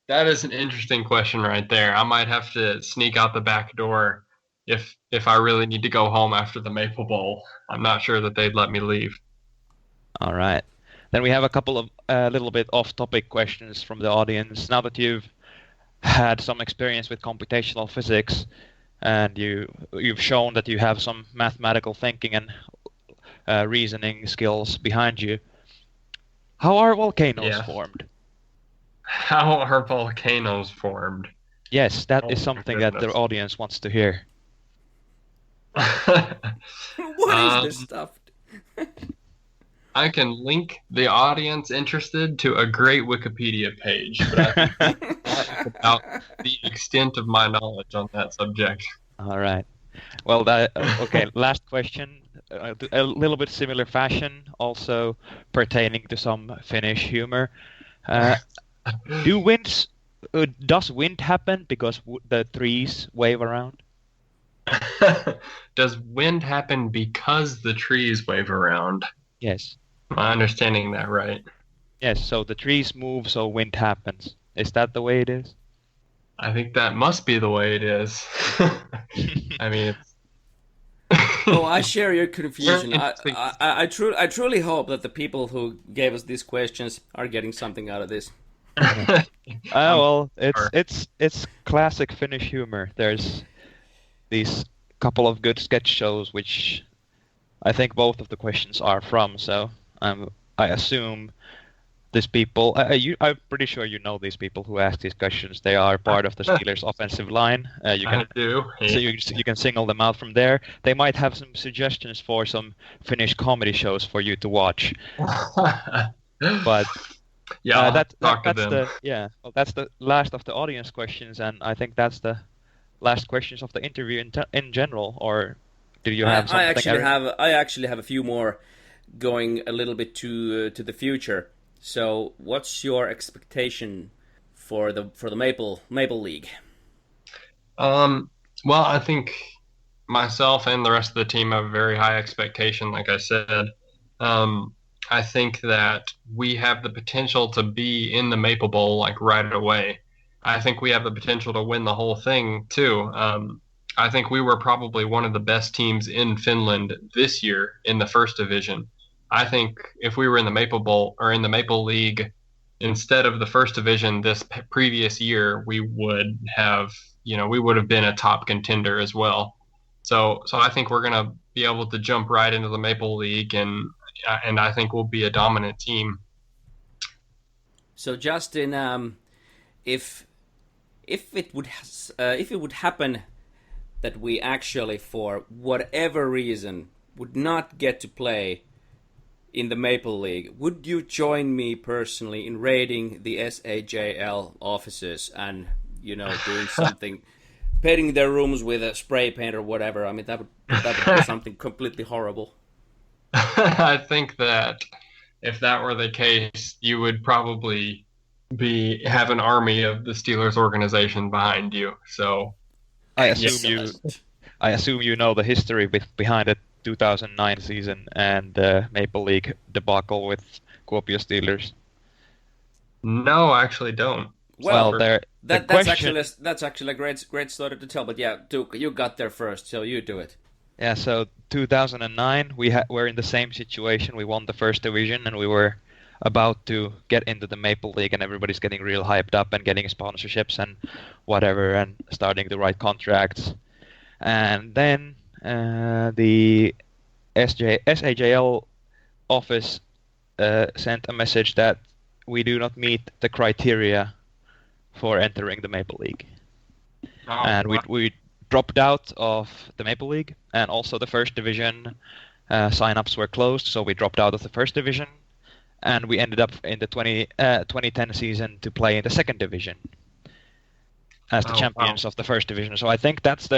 is an interesting question right there. I might have to sneak out the back door if I really need to go home after the Maple Bowl. I'm not sure that they'd let me leave. All right. Then we have a couple of little bit off-topic questions from the audience. Now that you've had some experience with computational physics and you've shown that you have some mathematical thinking and reasoning skills behind you, how are volcanoes formed? How are volcanoes formed? Yes, that is something that the audience wants to hear. What is this stuff? I can link the audience interested to a great Wikipedia page, but I think that's about the extent of my knowledge on that subject. All right. Well, okay, last question. A little bit similar fashion, also pertaining to some Finnish humor. Does wind happen because the trees wave around? Does wind happen because the trees wave around? Yes. Am I understanding that right? Yes, so the trees move, so wind happens. Is that the way it is? I think that must be the way it is. I mean, Oh, I share your confusion. I truly hope that the people who gave us these questions are getting something out of this. Well, it's classic Finnish humor. There's these couple of good sketch shows which I think both of the questions are from, so I assume these people, I'm pretty sure you know these people who ask these questions. They are part of the Steelers' offensive line. I do. So you can single them out from there. They might have some suggestions for some Finnish comedy shows for you to watch. But yeah, that's the last of the audience questions, and I think that's the last questions of the interview in general. Or do you have something? I actually have a few more going a little bit to the future. So, what's your expectation for the Maple League? Well, I think myself and the rest of the team have a very high expectation. Like I said, I think that we have the potential to be in the Maple Bowl like right away. I think we have the potential to win the whole thing too. I think we were probably one of the best teams in Finland this year in the first division. I think if we were in the Maple Bowl or in the Maple League instead of the first division this previous year, we would have been a top contender as well. So I think we're going to be able to jump right into the Maple League, and I think we'll be a dominant team. So Justin, if it would happen that we actually, for whatever reason, would not get to play in the Maple League, would you join me personally in raiding the SAJL offices and, doing something, painting their rooms with a spray paint or whatever? I mean, that would be something completely horrible. I think that if that were the case, you would probably have an army of the Steelers organization behind you. So I assume you know the history behind it. 2009 season and the Maple League debacle with Kuopio Steelers. No, I actually don't. Well, that's actually a great story to tell. But yeah, Duke, you got there first, so you do it. Yeah, so 2009 we're in the same situation. We won the first division and we were about to get into the Maple League, and everybody's getting real hyped up and getting sponsorships and whatever and starting to write contracts. And then the SAJL office sent a message that we do not meet the criteria for entering the Maple League. And we dropped out of the Maple League, and also the first division sign-ups were closed, so we dropped out of the first division, and we ended up in the 2010 season to play in the second division as the champions of the first division. So I think that's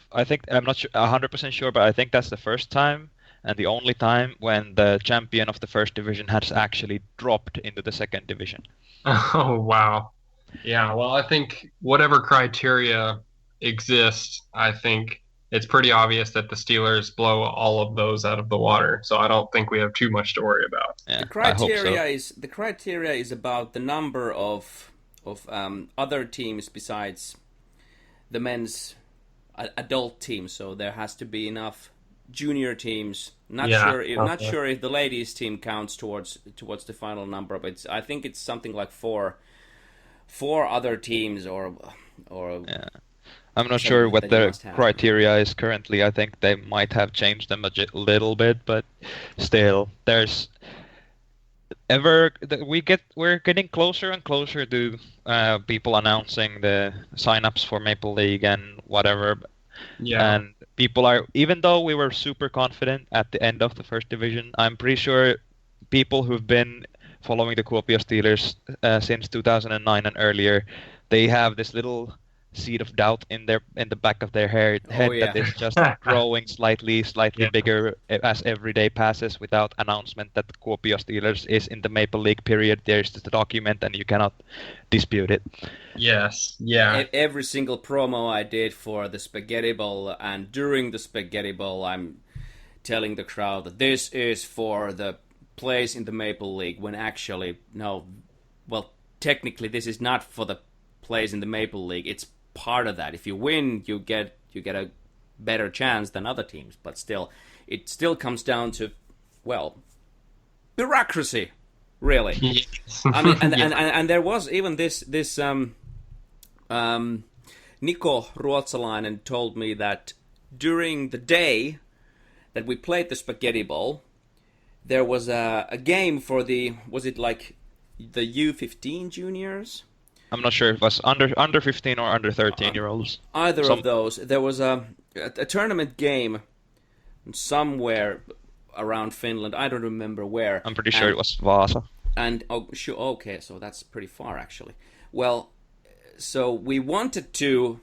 I'm not 100% sure, but I think that's the first time and the only time when the champion of the first division has actually dropped into the second division. Oh, wow. Yeah, well, I think whatever criteria exists, I think it's pretty obvious that the Steelers blow all of those out of the water. So I don't think we have too much to worry about. Yeah, The I hope so. criteria is about the number of other teams besides the men's adult team. So there has to be enough junior teams. Not sure if the ladies team counts towards the final number, but I think it's something like four other teams or Yeah. I'm not sure what the criteria is currently. I think they might have changed them a little bit, but still, we're getting closer and closer to people announcing the sign-ups for Maple League and whatever. Yeah. And people are, even though we were super confident at the end of the first division, I'm pretty sure people who've been following the Kuopio Steelers since 2009 and earlier, they have this little seed of doubt in the back of their head that is just growing slightly bigger as every day passes without announcement that the Kuopio Steelers is in the Maple League period. There's just a document and you cannot dispute it. Yes, yeah. Every single promo I did for the Spaghetti Bowl, and during the Spaghetti Bowl, I'm telling the crowd that this is for the place in the Maple League, when actually, no, well, technically this is not for the place in the Maple League. It's part of that. If you win, you get a better chance than other teams, but still, it still comes down to, well, bureaucracy, really. Yes. I mean, and there was even this Niko Ruotsalainen told me that during the day that we played the Spaghetti Bowl, there was a game for was it like the U15 juniors? I'm not sure if it was under 15 or under 13-year-olds. Either of those. There was a tournament game somewhere around Finland. I don't remember where. I'm pretty sure it was Vaasa. And okay, so that's pretty far actually. Well, so we wanted to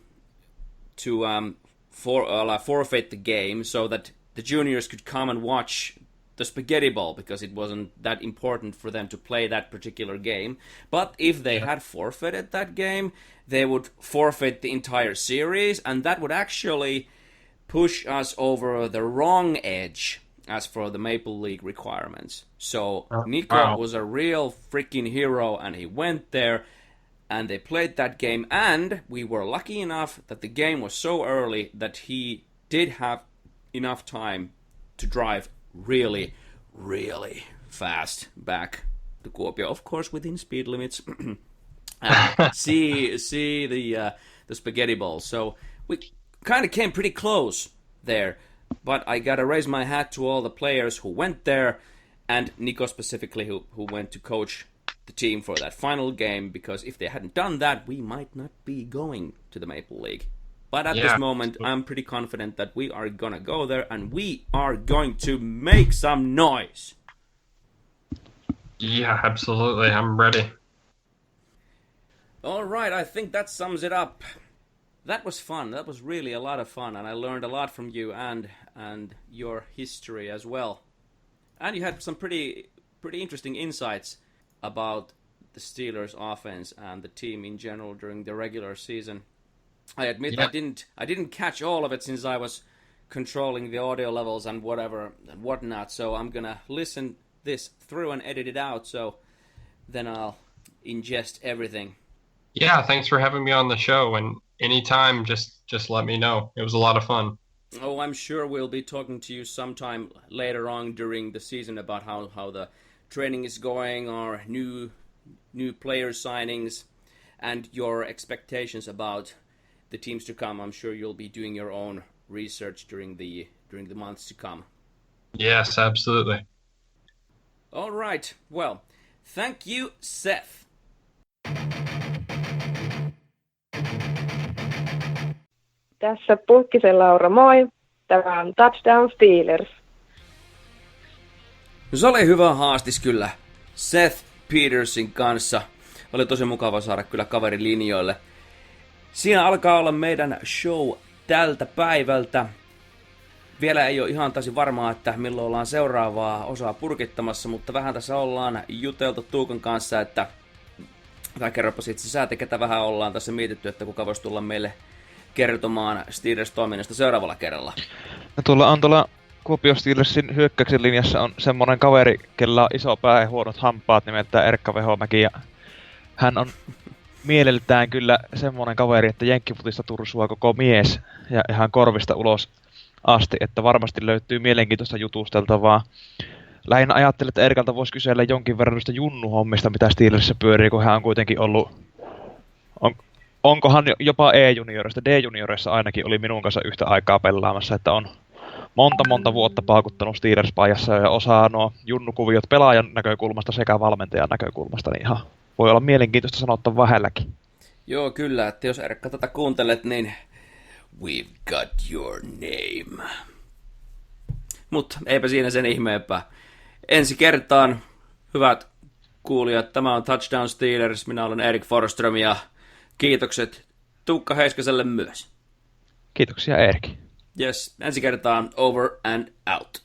forfeit the game so that the juniors could come and watch the Spaghetti Bowl, because it wasn't that important for them to play that particular game. But if they had forfeited that game, they would forfeit the entire series, and that would actually push us over the wrong edge as for the Maple League requirements. So Niko was a real freaking hero, and he went there, and they played that game, and we were lucky enough that the game was so early that he did have enough time to drive really, really fast back to Kuopio, of course within speed limits. see the Spaghetti Bowl. So we kind of came pretty close there, but I gotta raise my hat to all the players who went there, and Niko specifically, who went to coach the team for that final game, because if they hadn't done that, we might not be going to the Maple League. But at this moment, I'm pretty confident that we are gonna go there, and we are going to make some noise. Yeah, absolutely. I'm ready. All right, I think that sums it up. That was fun. That was really a lot of fun, and I learned a lot from you and your history as well. And you had some pretty interesting insights about the Steelers' offense and the team in general during the regular season. I admit I didn't catch all of it since I was controlling the audio levels and whatever and whatnot. So I'm gonna listen this through and edit it out. So then I'll ingest everything. Yeah, thanks for having me on the show. And anytime, just let me know. It was a lot of fun. Oh, I'm sure we'll be talking to you sometime later on during the season about how the training is going, or new player signings, and your expectations about the teams to come. I'm sure you'll be doing your own research during the months to come. Yes, absolutely. All right. Well, thank you, Seth. Tässä Pulkkisen Laura, moi. Tämä on Touchdown Steelers. No, se oli hyvä haastis kyllä Seth Petersin kanssa. Oli tosi mukava saada kyllä kaveri linjoille. Siinä alkaa olla meidän show tältä päivältä. Vielä ei ole ihan täysin varmaa, että milloin ollaan seuraavaa osaa purkittamassa, mutta vähän tässä ollaan juteltu Tuukan kanssa, että tai kerropa sitten sä, ketä vähän ollaan tässä mietitty, että kuka voisi tulla meille kertomaan Steelers-toiminnasta seuraavalla kerralla. No tuolla Kuopio Steelersin hyökkäyksen linjassa on semmonen kaveri, kellä on iso pää ja huonot hampaat, nimeltään Erkka Vehomäki, ja hän on mieleltään kyllä semmonen kaveri, että jenkkifutista tursua koko mies ja ihan korvista ulos asti, että varmasti löytyy mielenkiintoista jutusteltavaa. Lähinnä ajattelin, että Erikalta voisi kysellä jonkin verran noista junnuhommista, mitä Steelersissä pyörii, kun hän on kuitenkin ollut... Onkohan jopa E-juniorista, D-juniorissa ainakin oli minun kanssa yhtä aikaa pelaamassa, että on monta vuotta paakuttanut Steelers-paijassa ja osaa nuo junnukuviot pelaajan näkökulmasta sekä valmentajan näkökulmasta, niin ihan voi olla mielenkiintoista sanottavaa vähälläkin. Joo, kyllä, että jos Erkka tätä kuuntelet, niin we've got your name. Mutta eipä siinä sen ihmeempää. Ensi kertaan, hyvät kuulijat, tämä on Touchdown Steelers, minä olen Erik Forström ja kiitokset Tuukka Heiskaselle myös. Kiitoksia Erik. Yes, ensi kertaan over and out.